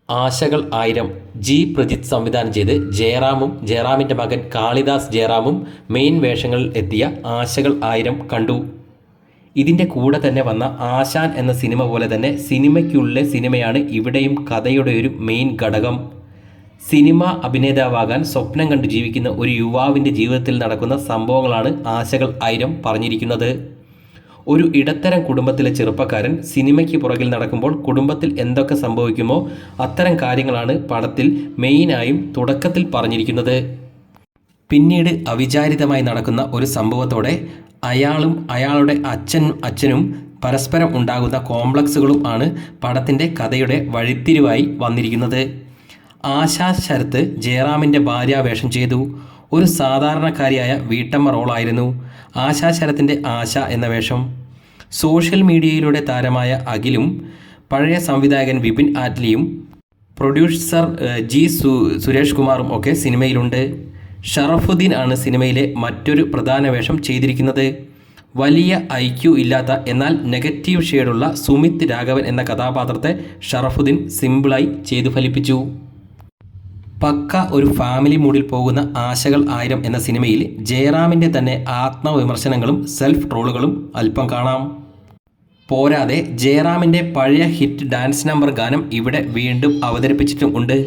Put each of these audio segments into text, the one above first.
ആശകൾ ആയിരം ജി പ്രജിത്ത് സംവിധാനം ചെയ്ത് ജയറാമും ജയറാമിൻ്റെ മകൻ കാളിദാസ് ജയറാമും മെയിൻ വേഷങ്ങളിൽ എത്തിയ ആശകൾ ആയിരം കണ്ടു. ഇതിൻ്റെ കൂടെ തന്നെ വന്ന ആശാൻ എന്ന സിനിമ പോലെ തന്നെ സിനിമയ്ക്കുള്ളിലെ സിനിമയാണ് ഇവിടെയും കഥയുടെ ഒരു മെയിൻ ഘടകം. സിനിമ അഭിനേതാവാകാൻ സ്വപ്നം കണ്ട് ജീവിക്കുന്ന ഒരു യുവാവിൻ്റെ ജീവിതത്തിൽ നടക്കുന്ന സംഭവങ്ങളാണ് ആശകൾ ആയിരം പറഞ്ഞിരിക്കുന്നത്. ഒരു ഇടത്തരം കുടുംബത്തിലെ ചെറുപ്പക്കാരൻ സിനിമയ്ക്ക് പുറകിൽ നടക്കുമ്പോൾ കുടുംബത്തിൽ എന്തൊക്കെ സംഭവിക്കുമോ അത്തരം കാര്യങ്ങളാണ് പടത്തിൽ മെയിനായും തുടക്കത്തിൽ പറഞ്ഞിരിക്കുന്നത്. പിന്നീട് അവിചാരിതമായി നടക്കുന്ന ഒരു സംഭവത്തോടെ അയാളും അയാളുടെ അച്ഛനും പരസ്പരം ഉണ്ടാകുന്ന കോംപ്ലക്സുകളും ആണ് പടത്തിൻ്റെ കഥയുടെ വഴിത്തിരിവായി വന്നിരിക്കുന്നത്. ആശാ ശരത്ത് ജയറാമിൻ്റെ ഭാര്യാവേഷം ചെയ്തു. ഒരു സാധാരണക്കാരിയായ വീട്ടമ്മ റോളായിരുന്നു ആശാ ശരത്തിൻ്റെ ആശ എന്ന വേഷം. സോഷ്യൽ മീഡിയയിലൂടെ താരമായ അഖിലും പഴയ സംവിധായകൻ വിപിൻ ആറ്റ്ലിയും പ്രൊഡ്യൂസർ ജി സുരേഷ് കുമാറും ഒക്കെ സിനിമയിലുണ്ട്. ഷറഫുദ്ദീൻ ആണ് സിനിമയിലെ മറ്റൊരു പ്രധാന വേഷം ചെയ്തിരിക്കുന്നത്. വലിയ ഐക്യു ഇല്ലാത്ത എന്നാൽ നെഗറ്റീവ് ഷെയ്ഡുള്ള സുമിത് രാഘവൻ എന്ന കഥാപാത്രത്തെ ഷറഫുദ്ദീൻ സിമ്പിളായി ചെയ്തു ഫലിപ്പിച്ചു. പക്ക ഒരു ഫാമിലി മൂഡിൽ പോകുന്ന ആശകൾ ആയിരം എന്ന സിനിമയിൽ ജയറാമിൻ്റെ തന്നെ ആത്മവിമർശനങ്ങളും സെൽഫ് ട്രോളുകളും അല്പം കാണാം. പോരാതെ ജയറാമിൻ്റെ പഴയ ഹിറ്റ് ഡാൻസ് നമ്പർ ഗാനം ഇവിടെ വീണ്ടും അവതരിപ്പിച്ചിട്ടും ഉണ്ട്.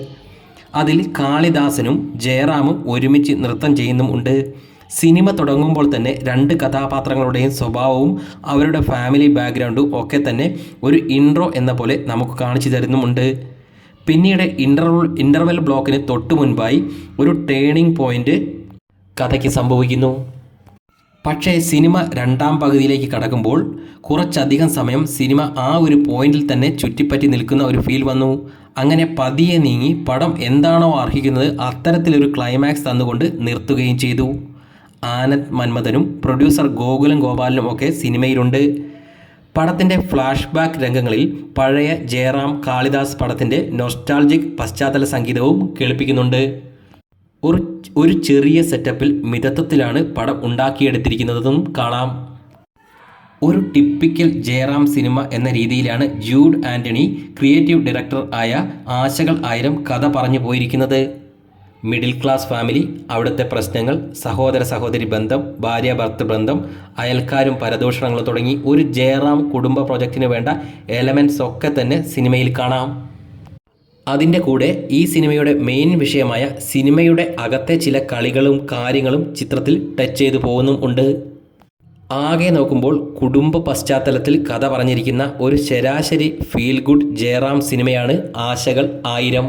അതിൽ കാളിദാസനും ജയറാമും ഒരുമിച്ച് നൃത്തം ചെയ്യുന്നുമുണ്ട്. സിനിമ തുടങ്ങുമ്പോൾ തന്നെ രണ്ട് കഥാപാത്രങ്ങളുടെയും സ്വഭാവവും അവരുടെ ഫാമിലി ബാക്ക്ഗ്രൗണ്ടും ഒക്കെ തന്നെ ഒരു ഇൻട്രോ എന്ന പോലെ നമുക്ക് കാണിച്ചു തരുന്നുമുണ്ട്. പിന്നീട് ഇൻ്റർവെൽ ബ്ലോക്കിന് തൊട്ടു മുൻപായി ഒരു ടേണിംഗ് പോയിൻ്റ് കഥയ്ക്ക് സംഭവിക്കുന്നു. പക്ഷേ സിനിമ രണ്ടാം പകുതിയിലേക്ക് കടക്കുമ്പോൾ കുറച്ചധികം സമയം സിനിമ ആ ഒരു പോയിന്റിൽ തന്നെ ചുറ്റിപ്പറ്റി നിൽക്കുന്ന ഒരു ഫീൽ വന്നു. അങ്ങനെ പതിയെ നീങ്ങി പടം എന്താണോ അർഹിക്കുന്നത് അത്തരത്തിലൊരു ക്ലൈമാക്സ് തന്നുകൊണ്ട് നിർത്തുകയും ചെയ്തു. ആനന്ദ് മന്മഥനും പ്രൊഡ്യൂസർ ഗോകുലം ഗോപാലനും ഒക്കെ സിനിമയിലുണ്ട്. പടത്തിൻ്റെ ഫ്ലാഷ് ബാക്ക് രംഗങ്ങളിൽ പഴയ ജയറാം കാളിദാസ് പടത്തിൻ്റെ നൊസ്റ്റാൾജിക് പശ്ചാത്തല സംഗീതവും കേൾപ്പിക്കുന്നുണ്ട്. ഒരു ചെറിയ സെറ്റപ്പിൽ മിതത്വത്തിലാണ് പടം ഉണ്ടാക്കിയെടുത്തിരിക്കുന്നതെന്നും കാണാം. ഒരു ടിപ്പിക്കൽ ജയറാം സിനിമ എന്ന രീതിയിലാണ് ജൂഡ് ആൻ്റണി ക്രിയേറ്റീവ് ഡയറക്ടർ ആയ ആശകൾ ആയിരം കഥ പറഞ്ഞു പോയിരിക്കുന്നത്. മിഡിൽ ക്ലാസ് ഫാമിലി, അവിടുത്തെ പ്രശ്നങ്ങൾ, സഹോദര സഹോദരി ബന്ധം, ഭാര്യ ഭർത്തൃ ബന്ധം, അയൽക്കാരും പരദൂഷണങ്ങളും തുടങ്ങി ഒരു ജയറാം കുടുംബ പ്രൊജക്റ്റിന് വേണ്ട എലമെൻറ്റ്സ് ഒക്കെ തന്നെ സിനിമയിൽ കാണാം. അതിൻ്റെ കൂടെ ഈ സിനിമയുടെ മെയിൻ വിഷയമായ സിനിമയുടെ അകത്തെ ചില കളികളും കാര്യങ്ങളും ചിത്രത്തിൽ ടച്ച് ചെയ്തു പോകുന്നും ഉണ്ട്. ആകെ നോക്കുമ്പോൾ കുടുംബ പശ്ചാത്തലത്തിൽ കഥ പറഞ്ഞിരിക്കുന്ന ഒരു ശരാശരി ഫീൽ ഗുഡ് ജയറാം സിനിമയാണ് ആശകൾ ആയിരം.